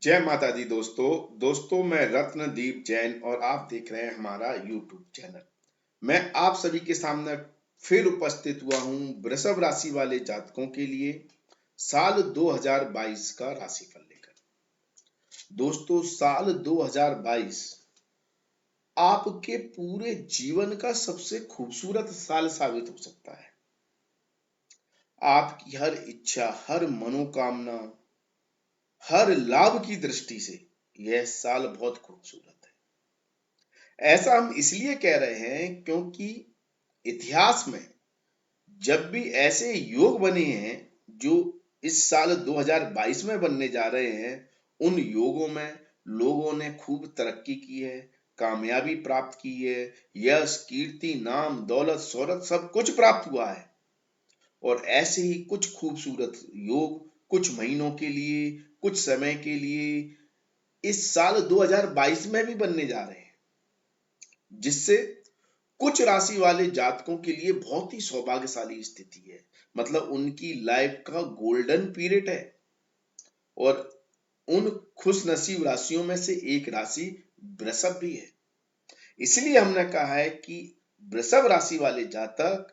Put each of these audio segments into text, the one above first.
जय माता दी दोस्तों मैं रत्नदीप जैन और आप देख रहे हैं हमारा यूट्यूब चैनल। मैं आप सभी के सामने फिर उपस्थित हुआ हूं वृषभ राशि वाले जातकों के लिए साल 2022 का राशिफल लेकर। दोस्तों साल 2022 आपके पूरे जीवन का सबसे खूबसूरत साल साबित हो सकता है। आपकी हर इच्छा, हर मनोकामना, हर लाभ की दृष्टि से यह साल बहुत खूबसूरत है। ऐसा हम इसलिए कह रहे हैं क्योंकि इतिहास में जब भी ऐसे योग बने हैं जो इस साल 2022 में बनने जा रहे हैं, उन योगों में लोगों ने खूब तरक्की की है, कामयाबी प्राप्त की है, यश, कीर्ति, नाम, दौलत, शोहरत सब कुछ प्राप्त हुआ है। और ऐसे ही कुछ खूबसूरत योग कुछ महीनों के लिए, कुछ समय के लिए इस साल 2022 में भी बनने जा रहे हैं, जिससे कुछ राशि वाले जातकों के लिए बहुत ही सौभाग्यशाली स्थिति है। मतलब उनकी लाइफ का गोल्डन पीरियड है। और उन खुश नसीब राशियों में से एक राशि वृषभ भी है। इसलिए हमने कहा है कि वृषभ राशि वाले जातक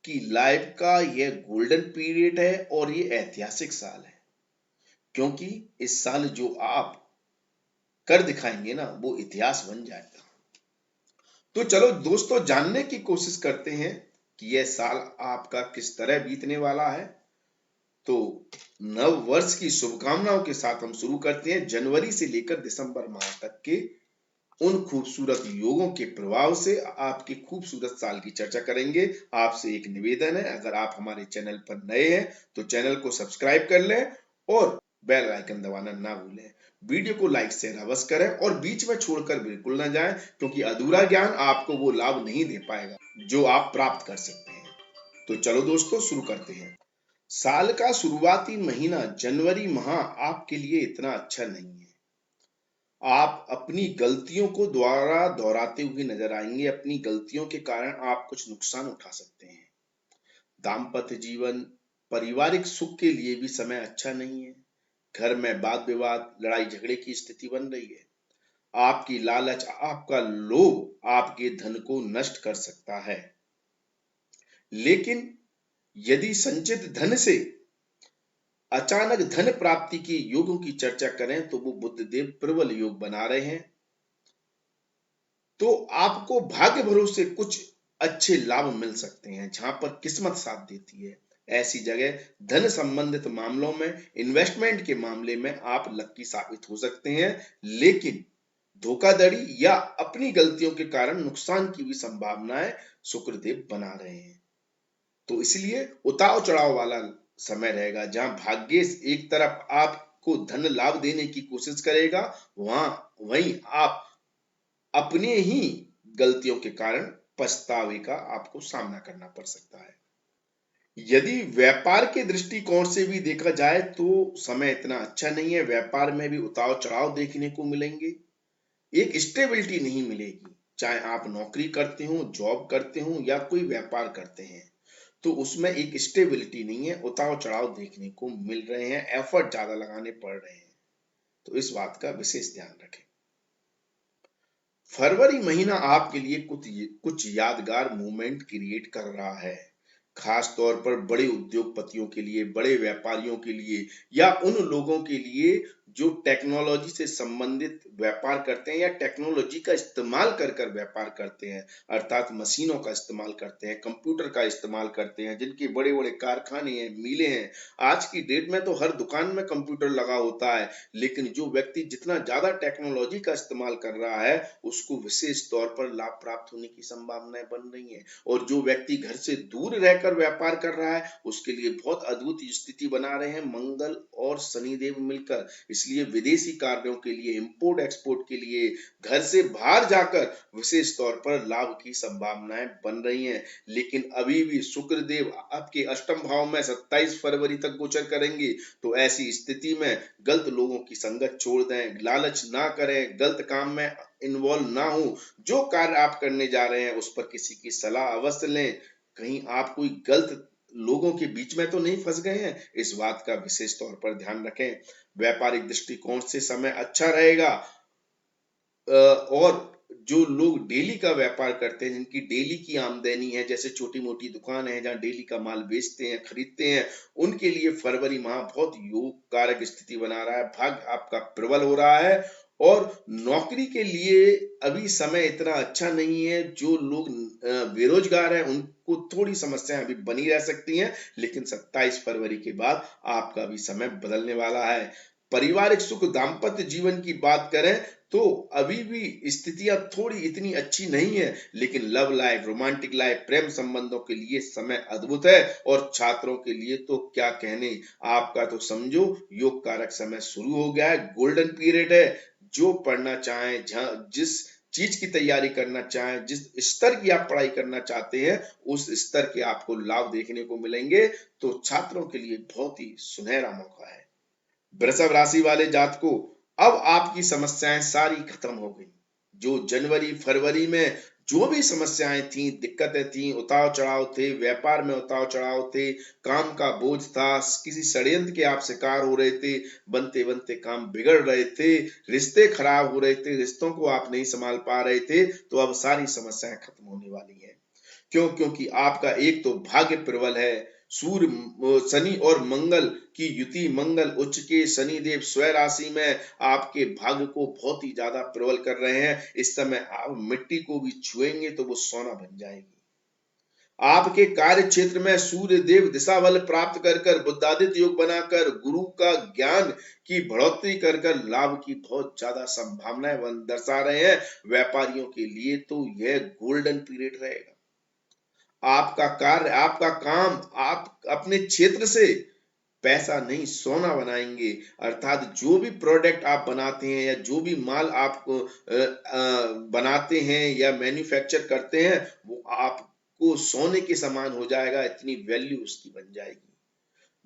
की लाइफ का यह गोल्डन पीरियड है और ये ऐतिहासिक साल है, क्योंकि इस साल जो आप कर दिखाएंगे ना, वो इतिहास बन जाएगा। तो चलो दोस्तों, जानने की कोशिश करते हैं कि यह साल आपका किस तरह बीतने वाला है। तो नव वर्ष की शुभकामनाओं के साथ हम शुरू करते हैं जनवरी से लेकर दिसंबर माह तक के उन खूबसूरत योगों के प्रभाव से आपके खूबसूरत साल की चर्चा करेंगे। आपसे एक निवेदन है, अगर आप हमारे चैनल पर नए हैं तो चैनल को सब्सक्राइब कर लें और बेल आइकन दबाना ना भूलें। वीडियो को लाइक शेयर अवश्य करें और बीच में छोड़कर बिल्कुल ना जाएं, क्योंकि अधूरा ज्ञान आपको वो लाभ नहीं दे पाएगा जो आप प्राप्त कर सकते हैं। तो चलो दोस्तों, शुरू करते हैं। साल का शुरुआती महीना जनवरी माह आपके लिए इतना अच्छा नहीं है। आप अपनी गलतियों को द्वारा दोहराते हुए नजर आएंगे। अपनी गलतियों के कारण आप कुछ नुकसान उठा सकते हैं। दाम्पत्य जीवन, पारिवारिक सुख के लिए भी समय अच्छा नहीं है। घर में वाद विवाद, लड़ाई झगड़े की स्थिति बन रही है। आपकी लालच, आपका लोभ आपके धन को नष्ट कर सकता है। लेकिन यदि संचित धन से अचानक धन प्राप्ति के योगों की चर्चा करें तो वो बुद्धदेव प्रबल योग बना रहे हैं। तो आपको भाग्य भरोसे कुछ अच्छे लाभ मिल सकते हैं जहां पर किस्मत साथ देती है। ऐसी जगह धन संबंधित मामलों में, इन्वेस्टमेंट के मामले में आप लकी साबित हो सकते हैं। लेकिन धोखाधड़ी या अपनी गलतियों के कारण नुकसान की भी संभावनाएं शुक्रदेव बना रहे हैं। तो इसलिए उतार चढ़ाव वाला समय रहेगा, जहां भाग्य एक तरफ आपको धन लाभ देने की कोशिश करेगा, वहीं आप अपने ही गलतियों के कारण पछतावे का आपको सामना करना पड़ सकता है। यदि व्यापार के दृष्टिकोण से भी देखा जाए तो समय इतना अच्छा नहीं है। व्यापार में भी उतार चढ़ाव देखने को मिलेंगे। एक स्टेबिलिटी नहीं मिलेगी। चाहे आप नौकरी करते हो, जॉब करते हो या कोई व्यापार करते हैं, तो उसमें एक स्टेबिलिटी नहीं है। उतार चढ़ाव देखने को मिल रहे हैं, एफर्ट ज्यादा लगाने पड़ रहे हैं। तो इस बात का विशेष ध्यान रखें। फरवरी महीना आपके लिए कुछ यादगार मूवमेंट क्रिएट कर रहा है, खास तौर पर बड़े उद्योगपतियों के लिए, बड़े व्यापारियों के लिए या उन लोगों के लिए जो टेक्नोलॉजी से संबंधित व्यापार करते हैं या टेक्नोलॉजी का इस्तेमाल कर कर व्यापार करते हैं, अर्थात मशीनों का इस्तेमाल करते हैं, कंप्यूटर का इस्तेमाल करते हैं, जिनके बड़े बड़े कारखाने हैं, मिलें हैं। आज की डेट में तो हर दुकान में कंप्यूटर लगा होता है। लेकिन जो व्यक्ति जितना ज्यादा टेक्नोलॉजी का इस्तेमाल कर रहा है, उसको विशेष तौर पर लाभ प्राप्त होने की संभावनाएं बन रही हैं। और जो व्यक्ति घर से दूर रहकर व्यापार कर रहा है, उसके लिए बहुत अद्भुत स्थिति बना रहे हैं मंगल और शनिदेव मिलकर। इसलिए विदेशी कार्यों के लिए, इंपोर्ट एक्सपोर्ट के लिए, घर से बाहर जाकर विशेष तौर पर लाभ की संभावनाएं बन रही हैं। लेकिन अभी भी शुक्रदेव आपके अष्टम भाव में 27 फरवरी तक गोचर करेंगे। तो ऐसी स्थिति में गलत लोगों की संगत छोड़ दें, लालच ना करें, गलत काम में इन्वॉल्व ना हो। जो कार्य आप करने जा रहे हैं उस पर किसी की सलाह अवश्य लें। कहीं आप कोई गलत लोगों के बीच में तो नहीं फंस गए हैं, इस बात का विशेष तौर पर ध्यान रखें। व्यापारिक दृष्टिकोण से समय अच्छा रहेगा। और जो लोग डेली का व्यापार करते हैं, जिनकी डेली की आमदनी है, जैसे छोटी मोटी दुकान है जहाँ डेली का माल बेचते हैं, खरीदते हैं, उनके लिए फरवरी माह बहुत योग कारक स्थिति बना रहा है। भाग्य आपका प्रबल हो रहा है। और नौकरी के लिए अभी समय इतना अच्छा नहीं है। जो लोग बेरोजगार हैं उनको थोड़ी समस्याएं अभी बनी रह सकती हैं, लेकिन 27 फरवरी के बाद आपका भी समय बदलने वाला है। पारिवारिक सुख, दाम्पत्य जीवन की बात करें तो अभी भी स्थितियां थोड़ी इतनी अच्छी नहीं है, लेकिन लव लाइफ, रोमांटिक लाइफ, प्रेम संबंधों के लिए समय अद्भुत है। और छात्रों के लिए तो क्या कहने, आपका तो समझो योग कारक समय शुरू हो गया है, गोल्डन पीरियड है। जो पढ़ना चाहें, जिस चीज की तैयारी करना चाहें, जिस स्तर की आप पढ़ाई करना चाहते हैं, उस स्तर के आपको लाभ देखने को मिलेंगे। तो छात्रों के लिए बहुत ही सुनहरा मौका है। वृषभ राशि वाले जातकों, अब आपकी समस्याएं सारी खत्म हो गई। जो जनवरी फरवरी में जो भी समस्याएं थी, दिक्कतें थी, उतार चढ़ाव थे, व्यापार में उतार चढ़ाव थे, काम का बोझ था, किसी षड्यंत्र के आप शिकार हो रहे थे, बनते बनते काम बिगड़ रहे थे, रिश्ते खराब हो रहे थे, रिश्तों को आप नहीं संभाल पा रहे थे, तो अब सारी समस्याएं खत्म होने वाली हैं। क्यों? क्योंकि आपका एक तो भाग्य प्रबल है। सूर्य, शनि और मंगल की युति, मंगल उच्च के, शनि देव स्वयं राशि में आपके भाग्य को बहुत ही ज्यादा प्रबल कर रहे हैं। इस समय आप मिट्टी को भी छुएंगे तो वो सोना बन जाएगी। आपके कार्य क्षेत्र में सूर्य देव दिशा बल प्राप्त कर कर, बुद्धादित्य योग बनाकर, गुरु का ज्ञान की बढ़ोतरी कर कर लाभ की बहुत ज्यादा संभावनाएं दर्शा रहे हैं। व्यापारियों के लिए तो यह गोल्डन पीरियड रहेगा। आपका कार्य, आपका काम, आप अपने क्षेत्र से पैसा नहीं सोना बनाएंगे। अर्थात जो भी प्रोडक्ट आप बनाते हैं या जो भी माल आप बनाते हैं या मैन्युफैक्चर करते हैं, वो आपको सोने के समान हो जाएगा, इतनी वैल्यू उसकी बन जाएगी।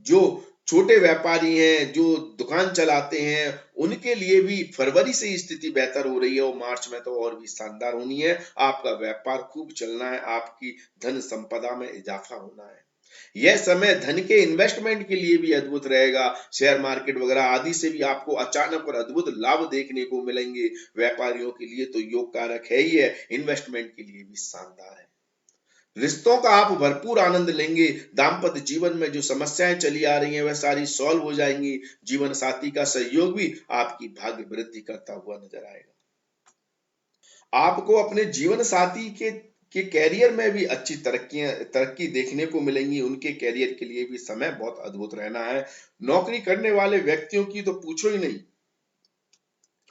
जो छोटे व्यापारी हैं, जो दुकान चलाते हैं, उनके लिए भी फरवरी से ही स्थिति बेहतर हो रही है और मार्च में तो और भी शानदार होनी है। आपका व्यापार खूब चलना है, आपकी धन संपदा में इजाफा होना है। यह समय धन के इन्वेस्टमेंट के लिए भी अद्भुत रहेगा। शेयर मार्केट वगैरह आदि से भी आपको अचानक और अद्भुत लाभ देखने को मिलेंगे। व्यापारियों के लिए तो योग कारक है ही है, इन्वेस्टमेंट के लिए भी शानदार है। रिश्तों का आप भरपूर आनंद लेंगे। दाम्पत्य जीवन में जो समस्याएं चली आ रही हैं वह सारी सॉल्व हो जाएंगी। जीवन साथी का सहयोग भी आपकी भाग्य वृद्धि करता हुआ नजर आएगा। आपको अपने जीवन साथी के कैरियर में भी अच्छी तरक्की देखने को मिलेंगी। उनके कैरियर के लिए भी समय बहुत अद्भुत रहना है। नौकरी करने वाले व्यक्तियों की तो पूछो ही नहीं,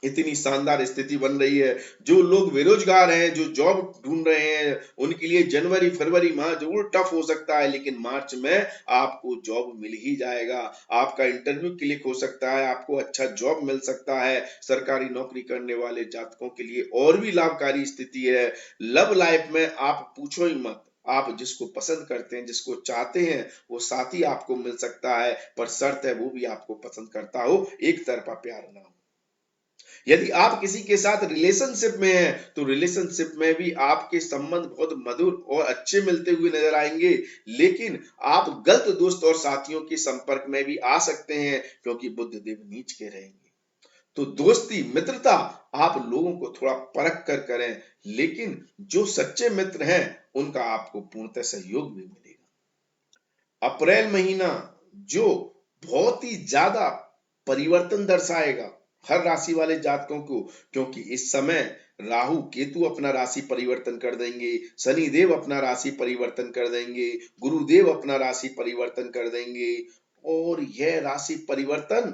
इतनी शानदार स्थिति बन रही है। जो लोग बेरोजगार हैं, जो जॉब ढूंढ रहे हैं, उनके लिए जनवरी फरवरी माह जरूर टफ हो सकता है, लेकिन मार्च में आपको जॉब मिल ही जाएगा। आपका इंटरव्यू क्लिक हो सकता है, आपको अच्छा जॉब मिल सकता है। सरकारी नौकरी करने वाले जातकों के लिए और भी लाभकारी स्थिति है। लव लाइफ में आप पूछो ही मत। आप जिसको पसंद करते हैं, जिसको चाहते हैं, वो साथी आपको मिल सकता है, पर शर्त है वो भी आपको पसंद करता हो, एक तरफा प्यार ना हो। यदि आप किसी के साथ रिलेशनशिप में हैं, तो रिलेशनशिप में भी आपके संबंध बहुत मधुर और अच्छे मिलते हुए नजर आएंगे। लेकिन आप गलत दोस्त और साथियों के संपर्क में भी आ सकते हैं, क्योंकि बुध देव नीच के रहेंगे। तो दोस्ती, मित्रता, आप लोगों को थोड़ा परख कर करें, लेकिन जो सच्चे मित्र हैं उनका आपको पूर्णतः सहयोग भी मिलेगा। अप्रैल महीना जो बहुत ही ज्यादा परिवर्तन दर्शाएगा हर राशि वाले जातकों को, क्योंकि इस समय राहु केतु अपना राशि परिवर्तन कर देंगे, शनि देव अपना राशि परिवर्तन कर देंगे, गुरुदेव अपना राशि परिवर्तन कर देंगे। और यह राशि परिवर्तन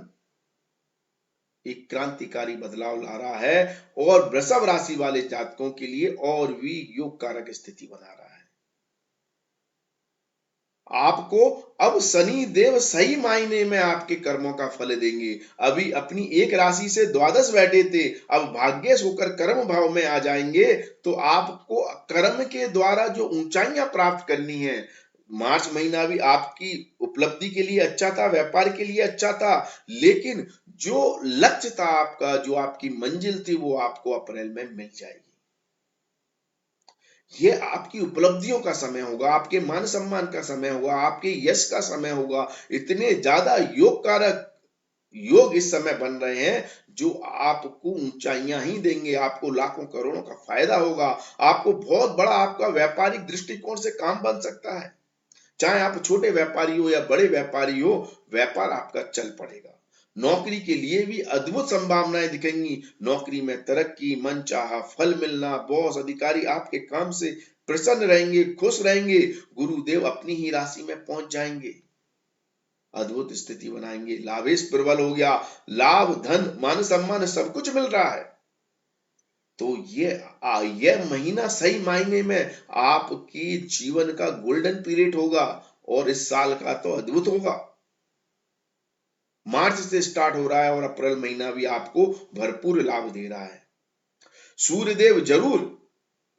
एक क्रांतिकारी बदलाव ला रहा है और वृषभ राशि वाले जातकों के लिए और भी योग कारक स्थिति बना रहा है। आपको अब शनि देव सही मायने में आपके कर्मों का फल देंगे। अभी अपनी एक राशि से द्वादश बैठे थे, अब भाग्येश होकर कर्म भाव में आ जाएंगे, तो आपको कर्म के द्वारा जो ऊंचाइयां प्राप्त करनी है। मार्च महीना भी आपकी उपलब्धि के लिए अच्छा था, व्यापार के लिए अच्छा था, लेकिन जो लक्ष्य था आपका, जो आपकी मंजिल थी, वो आपको अप्रैल में मिल जाएगी। ये आपकी उपलब्धियों का समय होगा, आपके मान सम्मान का समय होगा, आपके यश का समय होगा। इतने ज्यादा योग कारक योग इस समय बन रहे हैं जो आपको ऊंचाइयां ही देंगे, आपको लाखों करोड़ों का फायदा होगा, आपको बहुत बड़ा आपका व्यापारिक दृष्टिकोण से काम बन सकता है। चाहे आप छोटे व्यापारी हो या बड़े व्यापारी हो, व्यापार आपका चल पड़ेगा। नौकरी के लिए भी अद्भुत संभावनाएं दिखेंगी। नौकरी में तरक्की, मनचाहा फल मिलना, बॉस अधिकारी आपके काम से प्रसन्न रहेंगे, खुश रहेंगे, गुरुदेव अपनी ही राशि में पहुंच जाएंगे, अद्भुत स्थिति बनाएंगे, लाभेश प्रबल हो गया, लाभ धन मान सम्मान सब कुछ मिल रहा है। तो ये महीना सही मायने में आपकी जीवन का गोल्डन पीरियड होगा और इस साल का तो अद्भुत होगा। मार्च से स्टार्ट हो रहा है और अप्रैल महीना भी आपको भरपूर लाभ दे रहा है। सूर्यदेव जरूर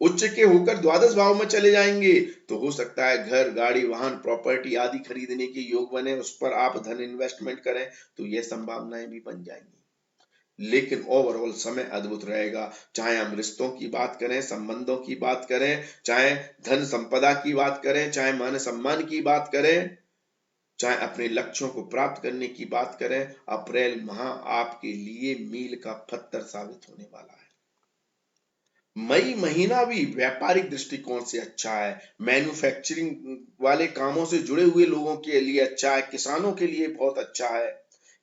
उच्च के होकर द्वादश भाव में चले जाएंगे, तो हो सकता है घर, गाड़ी, वाहन, प्रॉपर्टी आदि खरीदने के योग बने, उस पर आप धन इन्वेस्टमेंट करें, तो ये संभावनाएं भी बन जाएंगी। लेकिन ओवरऑल समय अद्भुत रहेगा। चाहे हम रिश्तों की बात करें, संबंधों की बात करें, चाहे धन संपदा की बात करें, चाहे मान सम्मान की बात करें, चाहे अपने लक्ष्यों को प्राप्त करने की बात करें, अप्रैल माह आपके लिए मील का पत्थर साबित होने वाला है। मई महीना भी व्यापारिक दृष्टिकोण से अच्छा है। मैन्युफैक्चरिंग वाले कामों से जुड़े हुए लोगों के लिए अच्छा है, किसानों के लिए बहुत अच्छा है।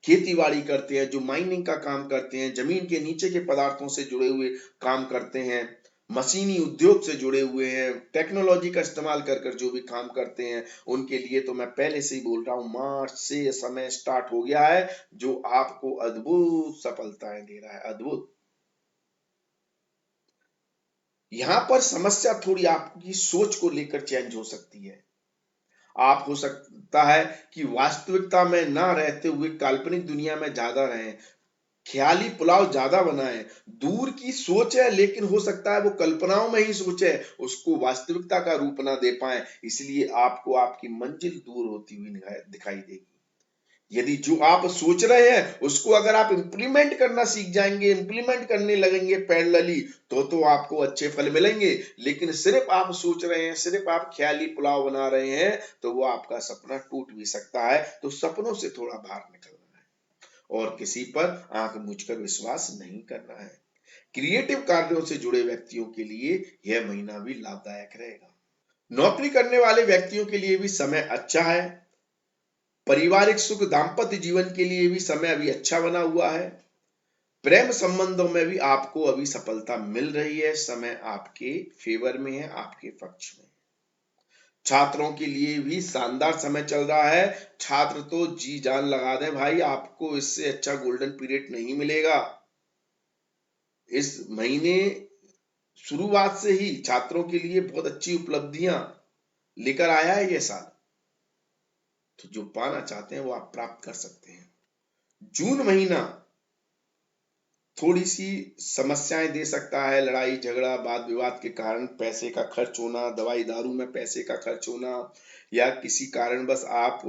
खेती बाड़ी करते हैं, जो माइनिंग का काम करते हैं, जमीन के नीचे के पदार्थों से जुड़े हुए काम करते हैं, मशीनी उद्योग से जुड़े हुए हैं, टेक्नोलॉजी का इस्तेमाल कर कर जो भी काम करते हैं, उनके लिए तो मैं पहले से ही बोल रहा हूँ, मार्च से समय स्टार्ट हो गया है जो आपको अद्भुत सफलताएं दे रहा है, अद्भुत। यहां पर समस्या थोड़ी आपकी सोच को लेकर चेंज हो सकती है। आप हो सकता है कि वास्तविकता में ना रहते हुए काल्पनिक दुनिया में ज्यादा रहें, ख्याली पुलाव ज्यादा बनाएं। दूर की सोच है लेकिन हो सकता है वो कल्पनाओं में ही सोच है, उसको वास्तविकता का रूप ना दे पाए, इसलिए आपको आपकी मंजिल दूर होती हुई दिखाई देगी। यदि जो आप सोच रहे हैं उसको अगर आप इंप्लीमेंट करना सीख जाएंगे, इंप्लीमेंट करने लगेंगे पैरेलली, तो आपको अच्छे फल मिलेंगे। लेकिन सिर्फ आप सोच रहे हैं, सिर्फ आप ख्याली पुलाव बना रहे हैं, तो वो आपका सपना टूट भी सकता है। तो सपनों से थोड़ा बाहर निकलना है और किसी पर आंख मूंझकर विश्वास नहीं करना है। क्रिएटिव कार्यों से जुड़े व्यक्तियों के लिए यह महीना भी लाभदायक रहेगा। नौकरी करने वाले व्यक्तियों के लिए भी समय अच्छा है। पारिवारिक सुख, दाम्पत्य जीवन के लिए भी समय अभी अच्छा बना हुआ है। प्रेम संबंधों में भी आपको अभी सफलता मिल रही है, समय आपके फेवर में है, आपके पक्ष में। छात्रों के लिए भी शानदार समय चल रहा है। छात्र तो जी जान लगा दें भाई, आपको इससे अच्छा गोल्डन पीरियड नहीं मिलेगा। इस महीने शुरुआत से ही छात्रों के लिए बहुत अच्छी उपलब्धियां लेकर आया है ये साल, तो जो पाना चाहते हैं वो आप प्राप्त कर सकते हैं। जून महीना थोड़ी सी समस्याएं दे सकता है, लड़ाई झगड़ा वाद विवाद के कारण पैसे का खर्च होना, दवाई दारू में पैसे का खर्च होना, या किसी कारणवश आप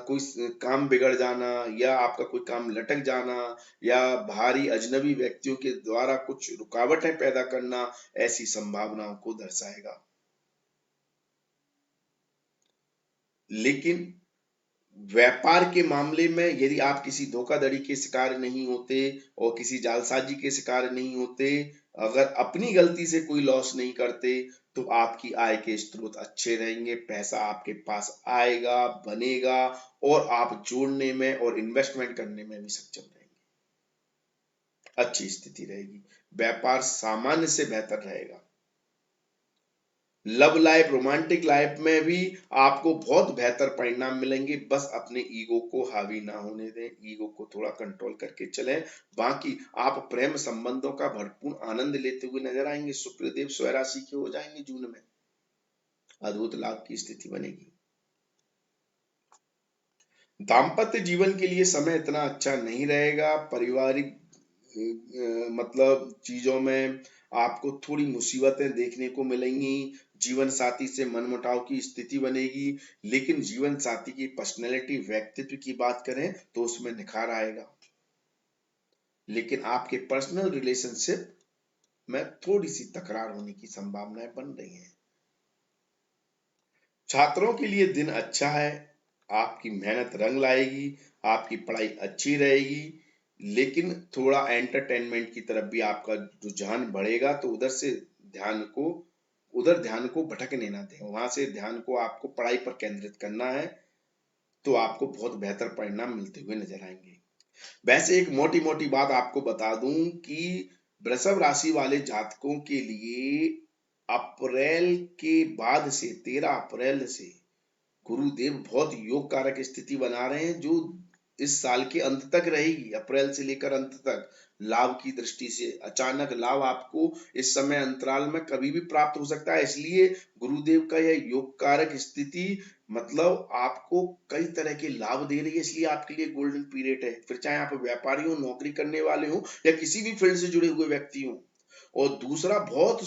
कोई काम बिगड़ जाना, या आपका कोई काम लटक जाना, या भारी अजनबी व्यक्तियों के द्वारा कुछ रुकावटें पैदा करना, ऐसी संभावनाओं को दर्शाएगा। लेकिन व्यापार के मामले में यदि आप किसी धोखाधड़ी के शिकार नहीं होते और किसी जालसाजी के शिकार नहीं होते, अगर अपनी गलती से कोई लॉस नहीं करते, तो आपकी आय के स्रोत अच्छे रहेंगे, पैसा आपके पास आएगा, बनेगा, और आप जोड़ने में और इन्वेस्टमेंट करने में भी सक्षम रहेंगे। अच्छी स्थिति रहेगी, व्यापार सामान्य से बेहतर रहेगा। लव लाइफ, रोमांटिक लाइफ में भी आपको बहुत बेहतर परिणाम मिलेंगे। बस अपने ईगो को हावी ना होने दें, ईगो को थोड़ा कंट्रोल करके चलें। बाकी आप प्रेम संबंधों का भरपूर आनंद लेते हुए नजर आएंगे। शुक्रदेव स्वराशि के हो जाएंगे जून में, अद्भुत लाभ की स्थिति बनेगी। दाम्पत्य जीवन के लिए समय इतना अच्छा नहीं रहेगा। पारिवारिक मतलब चीजों में आपको थोड़ी मुसीबतें देखने को मिलेंगी। जीवन साथी से मनमुटाव की स्थिति बनेगी। लेकिन जीवन साथी की पर्सनैलिटी, व्यक्तित्व की बात करें तो उसमें निखार आएगा। लेकिन आपके पर्सनल रिलेशनशिप में थोड़ी सी तकरार होने की संभावनाएं बन रही हैं। छात्रों के लिए दिन अच्छा है, आपकी मेहनत रंग लाएगी, आपकी पढ़ाई अच्छी रहेगी, लेकिन थोड़ा एंटरटेनमेंट की तरफ भी आपका रुझान बढ़ेगा, तो उधर ध्यान को भटकने ना दें, वहां से ध्यान को आपको पढ़ाई पर केंद्रित करना है, तो आपको बहुत बेहतर परिणाम मिलते हुए नजर आएंगे। वैसे एक मोटी मोटी बात आपको बता दूं कि वृषभ राशि वाले जातकों के लिए अप्रैल के बाद से 13 अप्रैल से गुरुदेव बहुत योग कारक स्थिति बना रहे हैं, जो इस साल के अंत तक रहेगी। अप्रैल से लेकर अंत तक लाभ की दृष्टि से अचानक लाभ आपको इस समय अंतराल में कभी भी प्राप्त हो सकता है। इसलिए गुरुदेव का यह योग कारक स्थिति मतलब आपको कई तरह के लाभ दे रही है, इसलिए आपके लिए गोल्डन पीरियड है। फिर चाहे आप व्यापारी हो, नौकरी करने वाले हो, या किसी भी फील्ड से जुड़े हुए व्यक्ति हो। और दूसरा, बहुत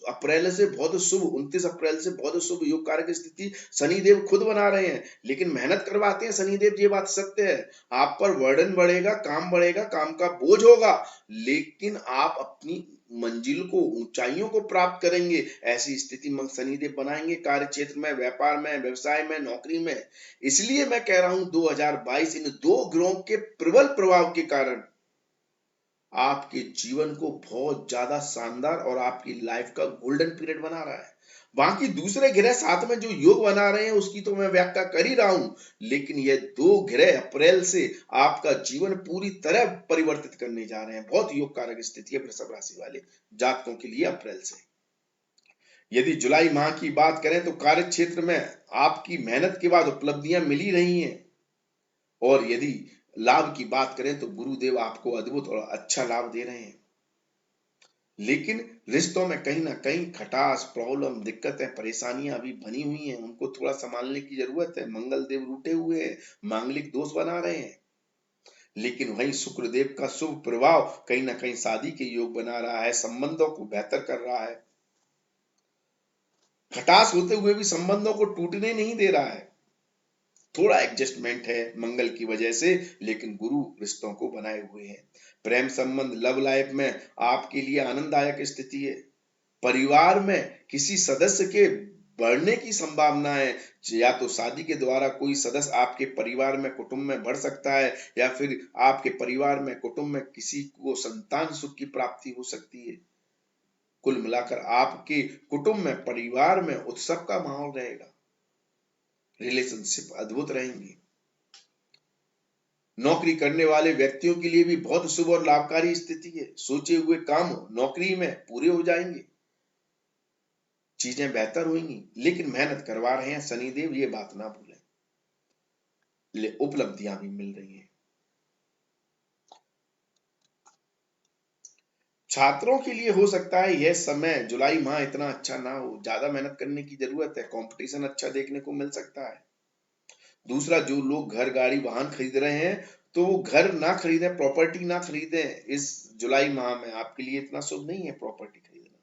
अप्रैल से बहुत शुभ 29 अप्रैल से बहुत शुभ योग कारक स्थिति शनिदेव खुद बना रहे हैं, लेकिन मेहनत करवाते हैं शनिदेव, ये बात सत्य है। आप पर वर्डन बढ़ेगा, काम का बोझ होगा, लेकिन आप अपनी मंजिल को, ऊंचाइयों को प्राप्त करेंगे। ऐसी स्थिति में शनिदेव बनाएंगे कार्य क्षेत्र में, व्यापार में, व्यवसाय में, नौकरी में। इसलिए मैं कह रहा हूं 2022 इन दो ग्रहों के प्रबल प्रभाव के कारण आपके जीवन को बहुत ज्यादा शानदार और आपकी लाइफ का गोल्डन पीरियड बना रहा है। बाकी दूसरे ग्रह साथ में जो योग बना रहे हैं उसकी तो मैं व्याख्या कर ही रहा हूं, लेकिन ये दो ग्रह अप्रैल से आपका जीवन पूरी तरह परिवर्तित करने जा रहे हैं। बहुत योग कारक स्थिति है वृषभ राशि वाले जातकों के लिए अप्रैल से। यदि जुलाई माह की बात करें तो कार्य क्षेत्र में आपकी मेहनत के बाद उपलब्धियां मिली रही हैं, और यदि लाभ की बात करें तो गुरुदेव आपको अद्भुत और अच्छा लाभ दे रहे हैं। लेकिन रिश्तों में कहीं ना कहीं खटास, प्रॉब्लम, दिक्कतें, परेशानियां अभी बनी हुई हैं, उनको थोड़ा संभालने की जरूरत है। मंगल देव रूठे हुए हैं, मांगलिक दोष बना रहे हैं, लेकिन वहीं शुक्रदेव का शुभ प्रभाव कहीं ना कहीं शादी के योग बना रहा है, संबंधों को बेहतर कर रहा है। खटास होते हुए भी संबंधों को टूटने नहीं दे रहा है। थोड़ा एडजस्टमेंट है मंगल की वजह से, लेकिन गुरु रिश्तों को बनाए हुए हैं। प्रेम संबंध, लव लाइफ में आपके लिए आनंददायक स्थिति है। परिवार में किसी सदस्य के बढ़ने की संभावना है, या तो शादी के द्वारा कोई सदस्य आपके परिवार में, कुटुंब में बढ़ सकता है, या फिर आपके परिवार में, कुटुंब में किसी को संतान सुख की प्राप्ति हो सकती है। कुल मिलाकर आपके कुटुंब में, परिवार में उत्सव का माहौल रहेगा, रिलेशनशिप अद्भुत रहेंगी। नौकरी करने वाले व्यक्तियों के लिए भी बहुत शुभ और लाभकारी स्थिति है। सोचे हुए काम नौकरी में पूरे हो जाएंगे, चीजें बेहतर होंगी, लेकिन मेहनत करवा रहे हैं शनिदेव, ये बात ना भूलें। उपलब्धियां भी मिल रही हैं। छात्रों के लिए हो सकता है यह समय जुलाई माह इतना अच्छा ना हो, ज्यादा मेहनत करने की जरूरत है, कंपटीशन अच्छा देखने को मिल सकता है। दूसरा, जो लोग घर, गाड़ी, वाहन खरीद रहे हैं, तो वो घर ना खरीदें, प्रॉपर्टी ना खरीदें। इस जुलाई माह में आपके लिए इतना शुभ नहीं है प्रॉपर्टी खरीदना,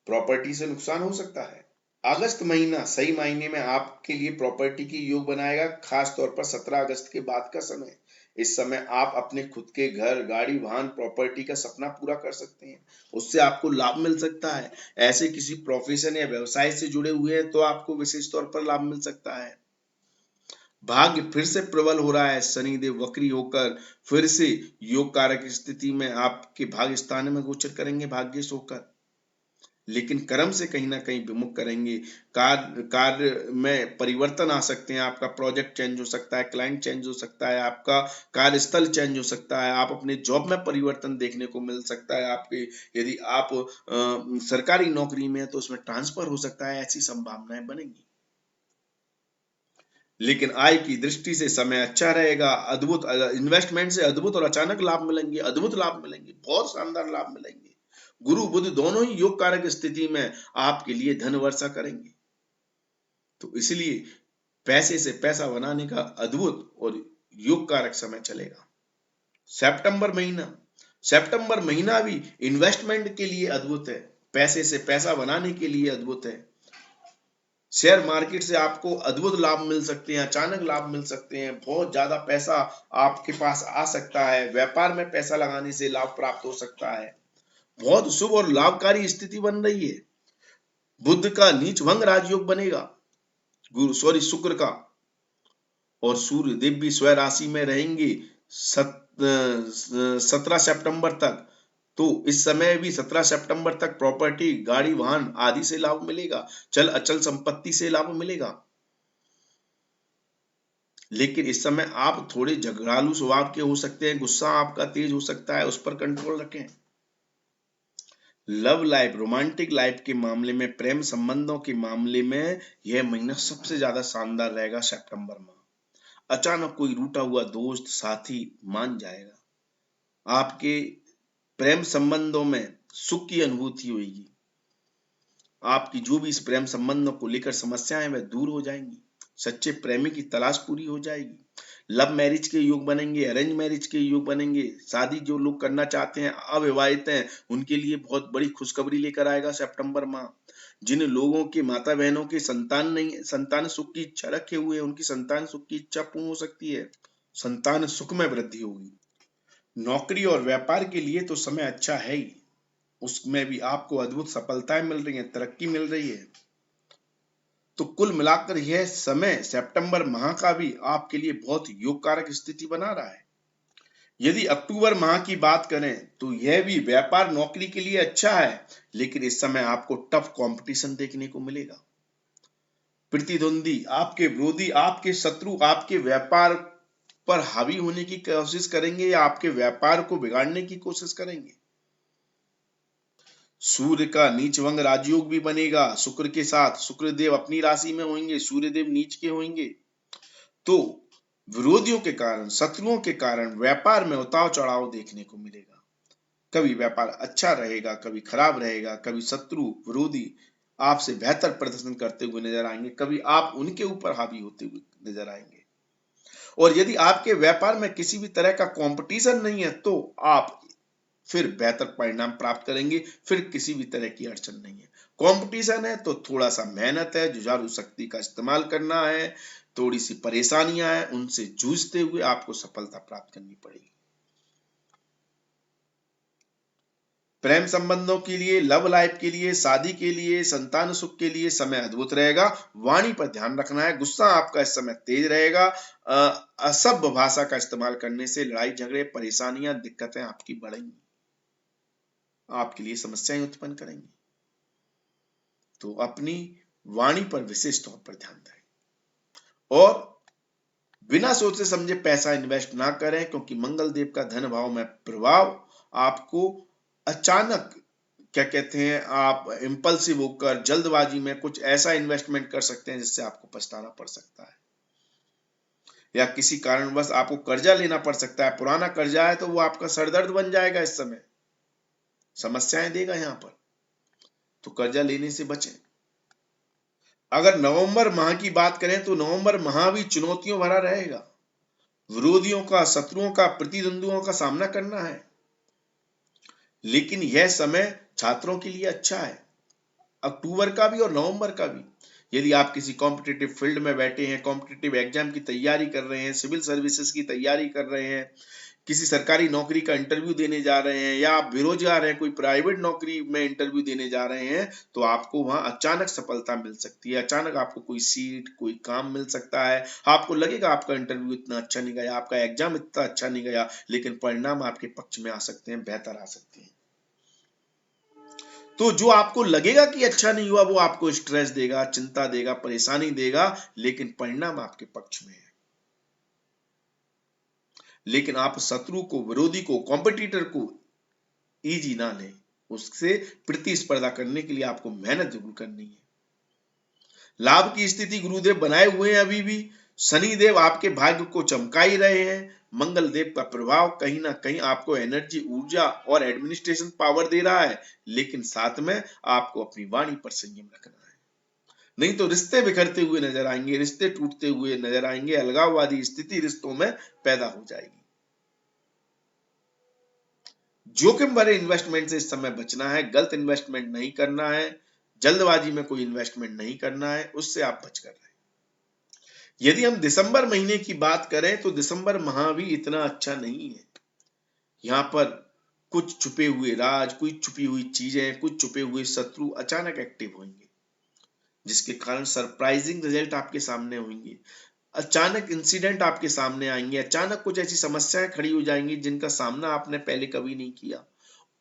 प्रॉपर्टी से नुकसान हो सकता है। अगस्त महीना सही मायने में आपके लिए प्रॉपर्टी की योग बनाएगा, खास तौर पर 17 अगस्त के बाद का समय। इस समय आप अपने खुद के घर, गाड़ी, वाहन, प्रॉपर्टी का सपना पूरा कर सकते हैं, उससे आपको लाभ मिल सकता है। ऐसे किसी प्रोफेशन या व्यवसाय से जुड़े हुए हैं तो आपको विशेष तौर पर लाभ मिल सकता है। भाग्य फिर से प्रबल हो रहा है, शनिदेव वक्री होकर फिर से योग कारक स्थिति में आपके भाग्य स्थान में गोचर करेंगे, भाग्येश होकर, लेकिन कर्म से कहीं ना कहीं विमुख करेंगे। कार्य में परिवर्तन आ सकते हैं, आपका प्रोजेक्ट चेंज हो सकता है, क्लाइंट चेंज हो सकता है, आपका कार्यस्थल चेंज हो सकता है, आप अपने जॉब में परिवर्तन देखने को मिल सकता है आपके। यदि आप सरकारी नौकरी में है तो उसमें ट्रांसफर हो सकता है, ऐसी संभावनाएं बनेंगी। लेकिन आय की दृष्टि से समय अच्छा रहेगा। अद्भुत इन्वेस्टमेंट से अद्भुत और अचानक लाभ मिलेंगे, अद्भुत लाभ मिलेंगे, बहुत शानदार लाभ मिलेंगे। गुरु बुध दोनों ही योग कारक स्थिति में आपके लिए धन वर्षा करेंगे, तो इसलिए पैसे से पैसा बनाने का अद्भुत और योग कारक समय चलेगा। सितंबर महीना, सितंबर महीना भी इन्वेस्टमेंट के लिए अद्भुत है, पैसे से पैसा बनाने के लिए अद्भुत है। शेयर मार्केट से आपको अद्भुत लाभ मिल सकते हैं, अचानक लाभ मिल सकते हैं, बहुत ज्यादा पैसा आपके पास आ सकता है, व्यापार में पैसा लगाने से लाभ प्राप्त हो सकता है। बहुत शुभ और लाभकारी स्थिति बन रही है। बुध का नीच भंग राजयोग बनेगा, शुक्र का, और सूर्य देव भी स्वयं राशि में रहेंगे 17 सितंबर तक। तो इस समय भी 17 सितंबर तक प्रॉपर्टी, गाड़ी, वाहन आदि से लाभ मिलेगा, चल अचल संपत्ति से लाभ मिलेगा। लेकिन इस समय आप थोड़े झगड़ालू स्वभाव के हो सकते हैं, गुस्सा आपका तेज हो सकता है, उस पर कंट्रोल रखें। लव लाइफ, रोमांटिक लाइफ के मामले में, प्रेम संबंधों के मामले में यह महीना सबसे ज्यादा शानदार रहेगा सितंबर माह। अचानक कोई रूठा हुआ दोस्त, साथी मान जाएगा। आपके प्रेम संबंधों में सुख की अनुभूति होगी। आपकी जो भी इस प्रेम संबंधों को लेकर समस्याएं वह दूर हो जाएंगी। सच्चे प्रेमी की तलाश पूरी हो जाएगी। लव मैरिज के योग बनेंगे, अरेंज मैरिज के योग बनेंगे। शादी जो लोग करना चाहते हैं, अविवाहित हैं, उनके लिए बहुत बड़ी खुशखबरी लेकर आएगा सितंबर माह। जिन लोगों के माता बहनों के संतान नहीं, संतान सुख की इच्छा रखे हुए हैं, उनकी संतान सुख की इच्छा पूर्ण हो सकती है। संतान सुख में वृद्धि होगी। नौकरी और व्यापार के लिए तो समय अच्छा है ही, उसमें भी आपको अद्भुत सफलताएं मिल रही हैं, तरक्की मिल रही है। तो कुल मिलाकर यह समय सितंबर माह का भी आपके लिए बहुत योगकारक स्थिति बना रहा है। यदि अक्टूबर माह की बात करें तो यह भी व्यापार नौकरी के लिए अच्छा है, लेकिन इस समय आपको टफ कंपटीशन देखने को मिलेगा। प्रतिद्वंदी, आपके विरोधी, आपके शत्रु आपके व्यापार पर हावी होने की कोशिश करेंगे या आपके व्यापार को बिगाड़ने की कोशिश करेंगे। सूर्य का नीचभंग राजयोग भी बनेगा शुक्र के साथ। शुक्र देव अपनी राशि में होंगे, सूर्य देव नीच के होंगे। तो विरोधियों के कारण, शत्रुओं के कारण व्यापार में उतार चढ़ाव देखने को मिलेगा। कभी व्यापार अच्छा रहेगा, कभी खराब रहेगा, कभी शत्रु विरोधी आपसे बेहतर प्रदर्शन करते हुए नजर आएंगे, कभी आप उनके ऊपर हावी होते हुए नजर आएंगे। और यदि आपके व्यापार में किसी भी तरह का कंपटीशन नहीं है तो आप फिर बेहतर परिणाम प्राप्त करेंगे, फिर किसी भी तरह की अड़चन नहीं है। कंपटीशन है तो थोड़ा सा मेहनत है, जुझारू शक्ति का इस्तेमाल करना है, थोड़ी सी परेशानियां हैं, उनसे जूझते हुए आपको सफलता प्राप्त करनी पड़ेगी। प्रेम संबंधों के लिए, लव लाइफ के लिए, शादी के लिए, संतान सुख के लिए समय अद्भुत रहेगा। वाणी पर ध्यान रखना है, गुस्सा आपका इस समय तेज रहेगा। असभ्य भाषा का इस्तेमाल करने से लड़ाई झगड़े, परेशानियां, दिक्कतें आपकी बढ़ेंगी, आपके लिए समस्याएं उत्पन्न करेंगी। तो अपनी वाणी पर विशेष तौर पर ध्यान दें और बिना सोचे समझे पैसा इन्वेस्ट ना करें, क्योंकि मंगल देव का धन भाव में प्रभाव आपको अचानक, क्या कहते हैं, आप इंपल्सिव होकर जल्दबाजी में कुछ ऐसा इन्वेस्टमेंट कर सकते हैं जिससे आपको पछताना पड़ सकता है, या किसी कारणवश आपको कर्जा लेना पड़ सकता है। पुराना कर्जा है तो वो आपका सरदर्द बन जाएगा, इस समय समस्याएं देगा यहां पर, तो कर्जा लेने से बचें। अगर नवंबर माह की बात करें तो नवंबर माह भी चुनौतियों भरा रहेगा। विरोधियों का, शत्रुओं का, प्रतिद्वंदियों का सामना करना है, लेकिन यह समय छात्रों के लिए अच्छा है, अक्टूबर का भी और नवंबर का भी। यदि आप किसी कॉम्पिटिटिव फील्ड में बैठे हैं, कॉम्पिटिटिव एग्जाम की तैयारी कर रहे हैं, सिविल सर्विसेज की तैयारी कर रहे हैं, किसी सरकारी नौकरी का इंटरव्यू देने जा रहे हैं, या आप बेरोजगार हैं, कोई प्राइवेट नौकरी में इंटरव्यू देने जा रहे हैं, तो आपको वहां अचानक सफलता मिल सकती है। अचानक आपको कोई सीट, कोई काम मिल सकता है। आपको लगेगा आपका इंटरव्यू इतना अच्छा नहीं गया, आपका एग्जाम इतना अच्छा नहीं गया, लेकिन परिणाम आपके पक्ष में आ सकते हैं, बेहतर आ सकते हैं। तो जो आपको लगेगा कि अच्छा नहीं हुआ, वो आपको स्ट्रेस देगा, चिंता देगा, परेशानी देगा, लेकिन परिणाम आपके पक्ष में है। लेकिन आप शत्रु को, विरोधी को, कॉम्पिटिटर को इजी ना लें, उससे प्रतिस्पर्धा करने के लिए आपको मेहनत जरूर करनी है। लाभ की स्थिति गुरुदेव बनाए हुए हैं अभी भी। शनि देव आपके भाग्य को चमका ही रहे हैं। मंगल देव का प्रभाव कहीं ना कहीं आपको एनर्जी, ऊर्जा और एडमिनिस्ट्रेशन पावर दे रहा है, लेकिन साथ में आपको अपनी वाणी पर संयम रखना है, नहीं तो रिश्ते बिखरते हुए नजर आएंगे, रिश्ते टूटते हुए नजर आएंगे, अलगाववादी स्थिति रिश्तों में पैदा हो जाएगी। जोखिम भरे इन्वेस्टमेंट से इस समय बचना है, गलत इन्वेस्टमेंट नहीं करना है, जल्दबाजी में कोई इन्वेस्टमेंट नहीं करना है, उससे आप बच कर रहे हैं। यदि हम दिसंबर महीने की बात करें तो दिसंबर माह भी इतना अच्छा नहीं है। यहाँ पर कुछ छुपे हुए राज, कुछ छुपी हुई चीजें, कुछ छुपे हुए शत्रु अचानक एक्टिव होंगे, जिसके कारण सरप्राइजिंग रिजल्ट आपके सामने होंगे। अचानक इंसिडेंट आपके सामने आएंगे, अचानक कुछ ऐसी समस्याएं खड़ी हो जाएंगी जिनका सामना आपने पहले कभी नहीं किया।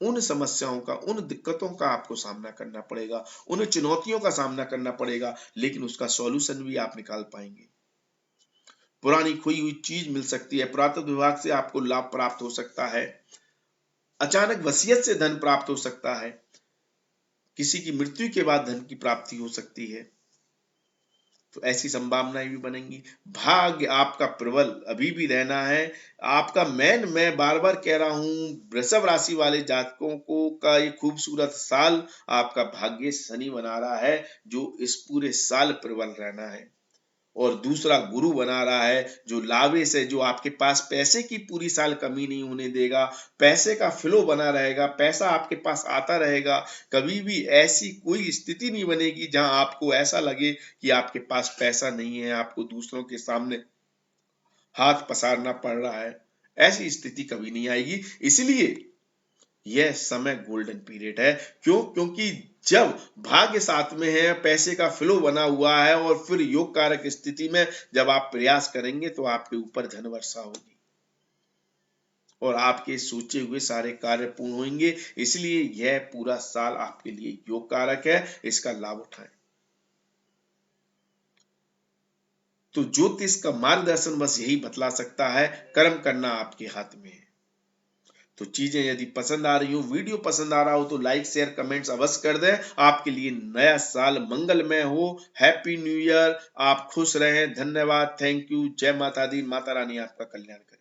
उन समस्याओं का, उन दिक्कतों का आपको सामना करना पड़ेगा, उन चुनौतियों का सामना करना पड़ेगा, लेकिन उसका सॉल्यूशन भी आप निकाल पाएंगे। पुरानी खोई हुई चीज मिल सकती है, पुरातत्व विभाग से आपको लाभ प्राप्त हो सकता है, अचानक वसीयत से धन प्राप्त हो सकता है, किसी की मृत्यु के बाद धन की प्राप्ति हो सकती है, तो ऐसी संभावनाएं भी बनेंगी। भाग्य आपका प्रबल अभी भी रहना है। आपका मैं बार बार कह रहा हूं, वृषभ राशि वाले जातकों को का ये खूबसूरत साल आपका भाग्य शनि बना रहा है, जो इस पूरे साल प्रबल रहना है। और दूसरा गुरु बना रहा है, जो लावे से, जो आपके पास पैसे की पूरी साल कमी नहीं होने देगा, पैसे का फ्लो बना रहेगा, पैसा आपके पास आता रहेगा। कभी भी ऐसी कोई स्थिति नहीं बनेगी जहां आपको ऐसा लगे कि आपके पास पैसा नहीं है, आपको दूसरों के सामने हाथ पसारना पड़ रहा है। ऐसी स्थिति कभी नहीं आएगी। इसलिए यह समय गोल्डन पीरियड है। क्यों? क्योंकि जब भाग्य साथ में है, पैसे का फ्लो बना हुआ है, और फिर योग कारक स्थिति में जब आप प्रयास करेंगे तो आपके ऊपर धन वर्षा होगी और आपके सोचे हुए सारे कार्य पूर्ण होंगे। इसलिए यह पूरा साल आपके लिए योग कारक है, इसका लाभ उठाएं। तो ज्योतिष का मार्गदर्शन बस यही बतला सकता है, कर्म करना आपके हाथ में है। तो चीजें यदि पसंद आ रही हो, वीडियो पसंद आ रहा हो, तो लाइक शेयर कमेंट्स अवश्य कर दें। आपके लिए नया साल मंगलमय हो। Happy new year. आप खुश रहें। धन्यवाद। Thank you. जय माता दी। माता रानी आपका कल्याण करें।